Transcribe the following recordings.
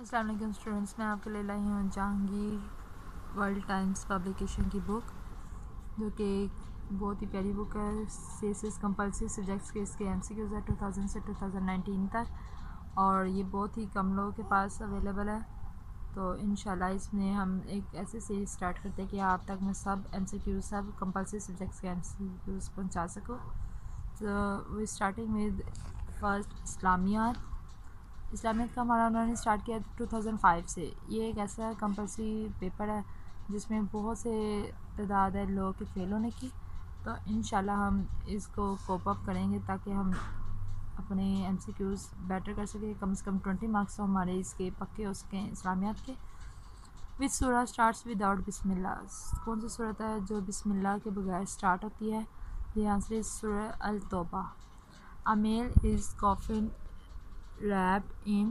अस्सलाम वालेकुम स्टूडेंट्स, मैं आपके लिए लाई हूँ जहांगीर वर्ल्ड टाइम्स पब्लिकेशन की बुक, जो कि एक बहुत ही प्यारी बुक है। सीएसएस कंपल्सरी सब्जेक्ट्स के इसके एमसीक्यूज़ है 2000 से 2019 तक, और ये बहुत ही कम लोगों के पास अवेलेबल है। तो इंशाल्लाह इसमें हम एक ऐसे सीरीज स्टार्ट करते हैं कि आप तक मैं सब एमसीक्यूज़, सब कंपल्सरी सब्जेक्ट्स के एमसीक्यूज़ पहुँचा सकूँ। तो वी स्टार्टिंग विद फर्स्ट इस्लामियात का हमारा उन्होंने स्टार्ट किया 2005 से। ये एक ऐसा कंपल्सरी पेपर है जिसमें बहुत से तादाद है लोगों के फेल होने की। तो इंशाल्लाह हम इसको कोप अप करेंगे ताकि हम अपने एमसीक्यूज़ बेटर कर सकें। कम से कम 20 मार्क्स तो हमारे इसके पक्के हो सकें इस्लामियात के। विच सूरह स्टार्ट्स विदाउट बिस्मिल्लाह? कौन सी सूरत है जो बिस्मिल्लाह के बगैर स्टार्ट होती है? द आंसर इज सूरह अल तौबा। A male is coffin wrapped in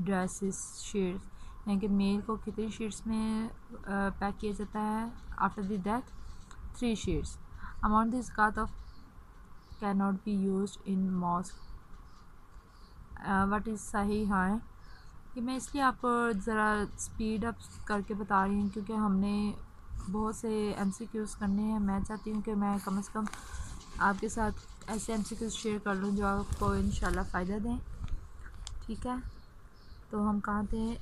dresses sheets, यानी कि मेल को कितनी शीट्स में पैक किया जाता है? After the death 3 sheets. Amount the ज़कात of can not be used in mosque. What is सही है? कि मैं इसलिए आपको ज़रा स्पीड अप करके बता रही हूँ क्योंकि हमने बहुत से एमसीक्यूज़ करने हैं। मैं चाहती हूँ कि मैं कम से कम आपके साथ ऐसे एमसीक्यूज़ शेयर कर लूँ जो आपको इंशाल्लाह फ़ायदा दें। ठीक है, तो हम कहाँ थे?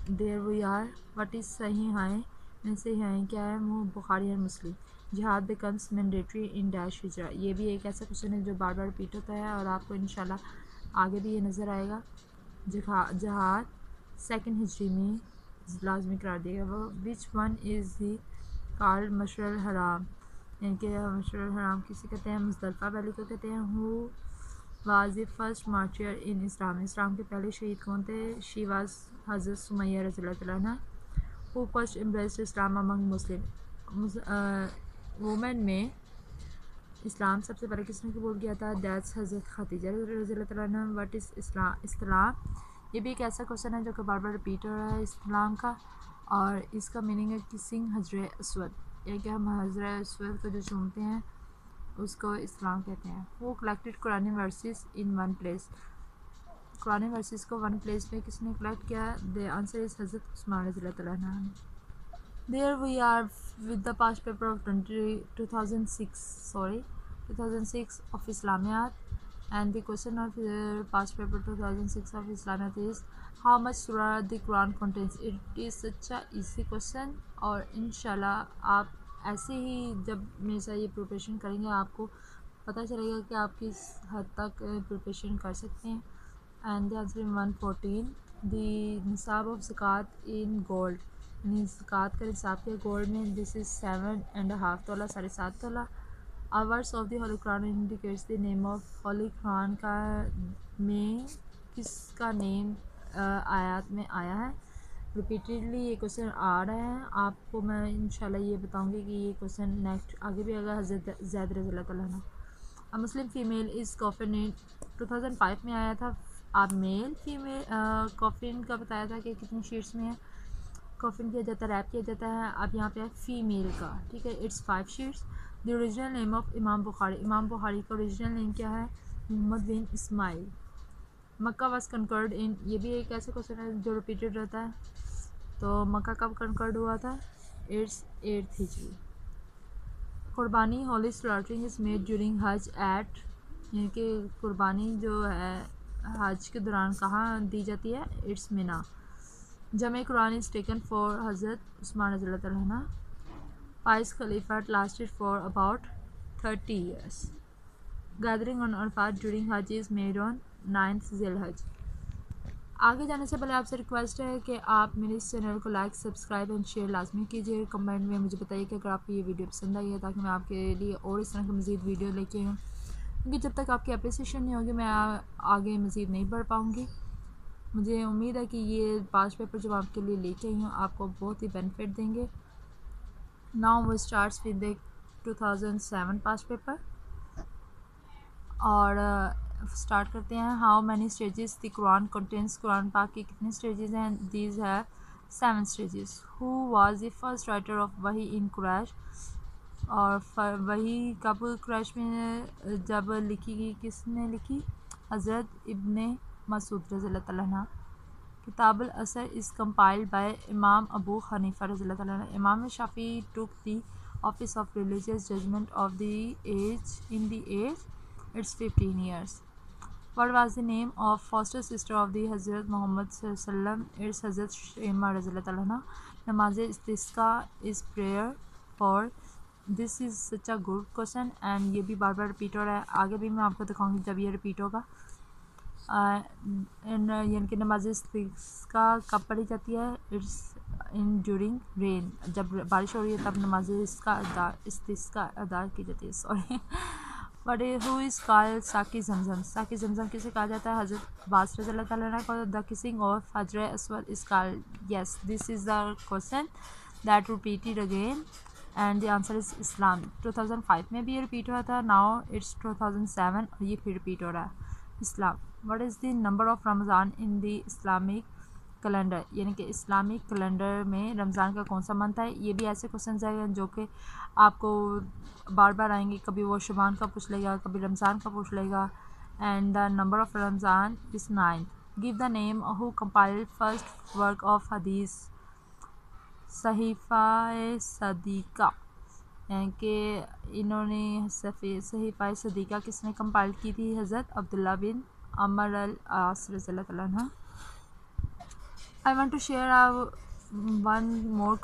There we are. What is सही हैं में से हैं क्या है? वो बुखारी और मुस्लिम। जिहाद बिकम्स मैंडेटरी इन डैश हिजरा। ये भी एक ऐसा क्वेश्चन है जो बार बार रिपीट होता है और आपको इंशाल्लाह आगे भी ये नज़र आएगा। जहाद 2nd हिजरी में लाजमी करार दिया वो। Which one is the called मशअर हराम, यानी कि मशअर हराम किसे कहते हैं? मुज़दलिफ़ा वैली को कहते हैं। Who was the first martyr in Islam के पहले शहीद कौन थे? शी वाज हज़रत सुमैया रज़ियल्लाहु तआला अन्हा। Who first embraced Islam among Muslim? Women में इस्लाम सबसे पहले किसने कबूल किया था? दैट्स हज़रत खदीजा रज़ियल्लाहु तआला अन्हा। व्हाट इज़ इस्लाम? ये भी एक ऐसा क्वेश्चन है जो कि बार बार रिपीट हो रहा है इस्लाम का, और इसका मीनिंग है किसिंग हजर असवद, यानी कि हम हजर असवद को जो चूमते हैं उसको इस्लाम कहते हैं। वो कलेक्टेड कुरानी वर्सेस इन वन प्लेस? कुरानी वर्सेस को वन प्लेस में किसने कलेक्ट किया? द आंसर इज हज़रत उस्मान रज़ियल्लाहु तआला अन्हु। There we are with the past paper of 2006 of Islamiyat, and the question of the past paper 2006 of Islamiyat is how much surah the Quran contains? It is such a easy question, और इंशाल्लाह आप ऐसे ही जब मेरे साथ ये preparation करेंगे आपको पता चलेगा कि आप किस हद तक प्रिपरेशन कर सकते हैं। And the answer in 114 the निसाब ऑफ ज़कात इन गोल्ड, यानी ज़कात का निसाब के गोल्ड में दिस इज़ 7.5 तोला, 7.5 तोला। Hours of the Holi Quran indicates the name of Holi Quran का में किसका नेम आयात में आया है? रिपीटेडली ये क्वेश्चन आ रहा है। आपको मैं इंशाल्लाह ये बताऊंगी कि ये क्वेश्चन नेक्स्ट आगे भी आएगा। हज़रत ज़ैद रज़ियल्लाहु तआला अन्हु। अ मुस्लिम फ़ीमेल इज़ कॉफिन इन 2005 में आया था। आप मेल फीमेल कॉफिन का बताया था कि कितनी शीट्स में है कॉफिन किया जाता है, रैप किया जाता है। अब यहाँ पे है फीमेल का, ठीक है, it's 5 sheets. The original name of इमाम बुखारी का ओरिजिनल नेम क्या है? मोहम्मद बिन इस्माइल। मक्का वाज कंकर्ड इन, ये भी एक ऐसा क्वेश्चन है जो रिपीटेड रहता है। तो मक्का कब कंकर्ड हुआ था? इट्स 8th हिजरी। कुर्बानी Holi slaughtering is made during हज एट, यानी कि कुर्बानी जो है हज के दौरान कहाँ दी जाती है? इट्स मिना। जमे कुरान इज़ टेकन फॉर हज़रत उस्मान रज़ियल्लाहु तआला अन्हु। Pious caliphate lasted for about 30 years. Gathering on अरफात ड्यूरिंग हज इज़ मेड ऑन 9th ज़िलहज। आगे जाने से पहले आपसे रिक्वेस्ट है कि आप मेरे इस चैनल को लाइक, सब्सक्राइब एंड शेयर लाजमी कीजिए। कमेंट में मुझे बताइए कि अगर आपको ये वीडियो पसंद आई है, ताकि मैं आपके लिए और इस तरह की मज़ीद वीडियो लेके आऊँ, क्योंकि जब तक आपकी अप्रिसिएशन नहीं होगी मैं आगे मज़ीद नहीं बढ़ पाऊँगी। मुझे उम्मीद है कि ये पास्ट पेपर जो आपके लिए लेके आई हूँ आपको बहुत ही बेनिफिट देंगे। नाउ वो starts with the 2007 past paper, और स्टार्ट करते हैं। How many stages the Quran contains? Quran पाक की कितने स्टेजेस हैं? दीज है 7 stages. Who was the first writer of वही इन कुरैश? और वही कब कुरैश में जब लिखी गई, किसने लिखी? हज़रत इब्ने मसूद रज़ियल्लाहु तआला अन्हु। Kitab al-Asr is compiled by Imam Abu Hanifa radhiyallahu anhu. Imam Shafi took the office of religious judgment of the age in the age it's 15 years. What was the name of foster sister of the Hazrat Muhammad sallallahu alaihi wasallam? It's Hazrat Shema radhiyallahu anha. Namaz istisqa is prayer for. This is such a good question and ये भी बार बार repeat हो रहा है. आगे भी मैं आपको दिखाऊंगी जब ये रिपीट होगा. यानी कि नमाज इस्तिस्का कब पढ़ी जाती है? इट्स इन ड्यूरिंग रेन, जब बारिश हो रही है तब नमाज इस्तिस्का अदा की जाती है. Sorry. But who is called साकी जमजम? साकी जमजम किसे कहा जाता है? हज़रत अब्बास रज़ियल्लाहु ताला अन्हु को. द किसिंग ऑफ हजर अस्वद is called. Yes, this is the question that repeated again and the answer is Islam. 2005 में भी ये रिपीट हुआ था. नाउ इट्स 2007 और ये फिर रिपीट हो रहा है. इस्लाम. What is the number of रमज़ान इन द इस्लामिक कैलेंडर? यानी कि इस्लामिक कैलेंडर में रमज़ान का कौन सा मंथ है? ये भी ऐसे क्वेश्चन हैं जो कि आपको बार बार आएंगे. कभी वो शुबान का पूछ लेगा, कभी रमज़ान का पूछ लेगा. And the number of Ramzan is 9. Give the name who compiled first work of हदीस. सहीफ़ा सदीक़ा, यानी कि इन्होंने सहीफ़ा सदीक़ा किसने कंपाइल की थी? हज़रत अब्दुल्ला बिन अमर अल आस रज़ियल्लाहु अन्हु. I want to share one more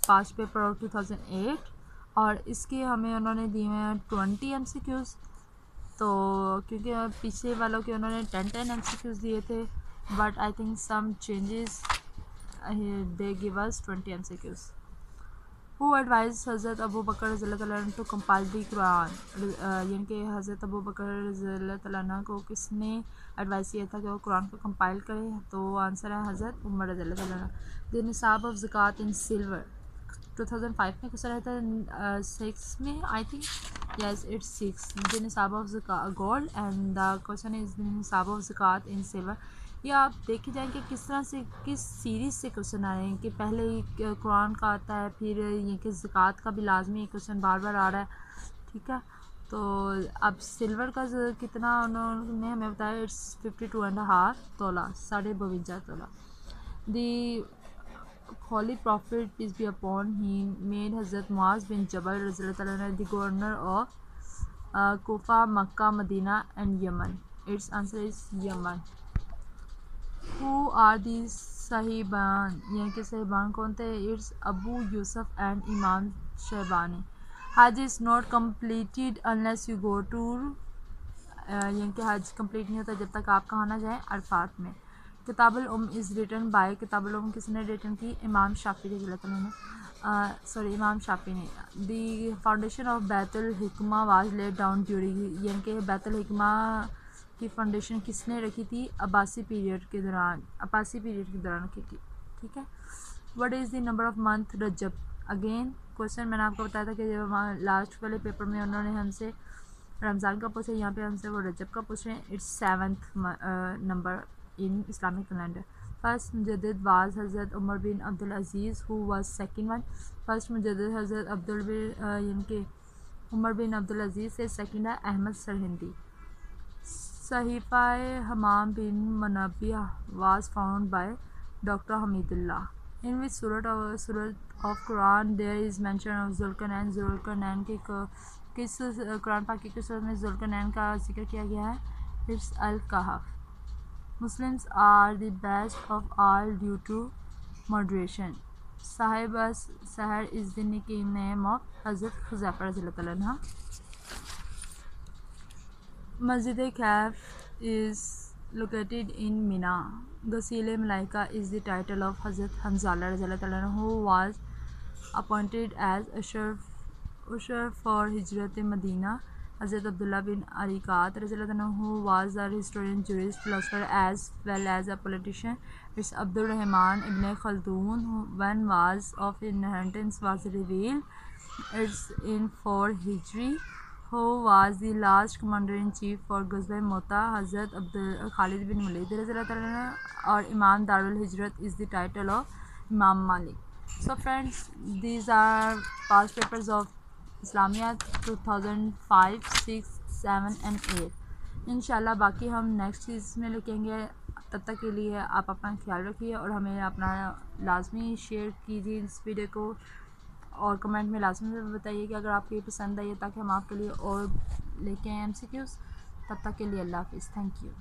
past paper of 2008 और इसके हमें उन्होंने दिए हैं 20 MCQs. तो क्योंकि पीछे वालों के उन्होंने 10 MCQs दिए थे, but I think some changes they give us 20 MCQs. Who advised Hazrat Abu Bakr रज़ियल्लाहु अन्हु to compile the Quran? यानी कि हज़रत अबू बकर रज़ियल्लाहु अन्हु को किसने एडवाइस किया था कि वो कुरान को कंपाइल करें? तो आंसर है हज़रत उमर रज़ियल्लाहु अन्हु. द निसाब ऑफ ज़कात इन सिल्वर. 2005 में क्वेश्चन रहता है 6 में I think. Yes, it's 6. The निसाब of gold and the question is the निसाब ऑफ ज़कात इन सिल्वर. या आप देखे जाएँ कि किस तरह से किस सीरीज़ से क्वेश्चन आ रहे हैं कि पहले ही कुरान का आता है, फिर ये कि ज़कात का भी लाजमी क्वेश्चन बार बार आ रहा है. ठीक है, तो अब सिल्वर का कितना उन्होंने हमें बताया? इट्स 52.5 तोला, 52.5 तोला. दी Holy Prophet peace be upon him made Hazrat Muaz bin Jabal रज़ियल्लाहु अन्हु the governor of Kufa, Makkah, Medina and Yemen. Its answer is Yemen. Who are these साहिबान? यानी कि साहिबान कौन थे? It's Abu Yusuf and Imam Shaibani. Hajj is not completed unless you go to. यानी कि हज कम्प्लीट नहीं होता जब तक आप कहाँ ना जाएँ? अरफात में. किताबुल इज़ रिटन बाय. किताबुल किसने रिटन की? इमाम शाफी रज़ियल्लाहु अन्हु ने. इमाम शाफी ने. दी फाउंडेशन ऑफ बैतुल हिकमा वाज लेड डाउन ड्यूरिंग. यानी कि बैतुल हिकमा की फाउंडेशन किसने रखी थी? अब्बासी पीरियड के दौरान रखी थी. ठीक है. What is the number of month Rajab? Again question मैंने आपको बताया था कि जब लास्ट वाले पेपर में उन्होंने हमसे रमज़ान का पूछा, यहाँ पे हमसे वो रजब का पूछ रहे हैं. It's 7th number in Islamic calendar. First Mujaddid was Hazrat Umar bin Abdul Aziz, who was second one. First Mujaddid Hazrat Abdul bin यानी कि उमर बिन अब्दुल अजीज़ से. सेकंड है अहमद सरहिंदी. सहीफ़ा हमाम बिन मनबिया was found by Dr. Hamidullah. In which surah of Quran there is mention of Zulkarnain? Zulkarnain के किस कुरान पाक की किस सूरत में जुल्करनैन का जिक्र किया गया है? इट्स अल कहफ. Muslims are the best of all due to moderation. Sahib Sahar is the nickname of Hazrat Huzaifah रज़ियल्लाहु अन्हु. Masjid Kaf is located in Mina. Ghaseel-e Malaika is the title of Hazrat Hanzala रज़ियल्लाहु अन्हु, who was appointed as usher for Hijrat Medina. Hazrat Abdullah bin Ariqat रज़ियल्लाहु अन्हु, who was a historian, jurist, philosopher as well as a politician. It's Abdul Rahman ibn Khaldun. When was of inheritance was revealed? It's in 4 Hijri. Who was the last commander in chief for Ghazwa Mota? Hazrat Khalid bin Walid रज़ियल्लाहु अन्हु. और Imam Darul Hijrat is the title of Imam Malik. So friends, these are past papers of Islamia 2005, 6, 7 and 8. इंशाल्लाह बाकी हम next चीज़ में लिखेंगे. تب تک کے لیے آپ اپنا خیال رکھیے اور ہمیں اپنا لازمی شیئر کیجیے اس ویڈیو کو، اور کمنٹ میں لازمی بتائیے کہ اگر آپ کو یہ پسند آئی ہے، تاکہ ہم آپ کے لیے اور لے کے آئیں MCQs۔ تب تک کے لیے اللہ حافظ، تھینک یو۔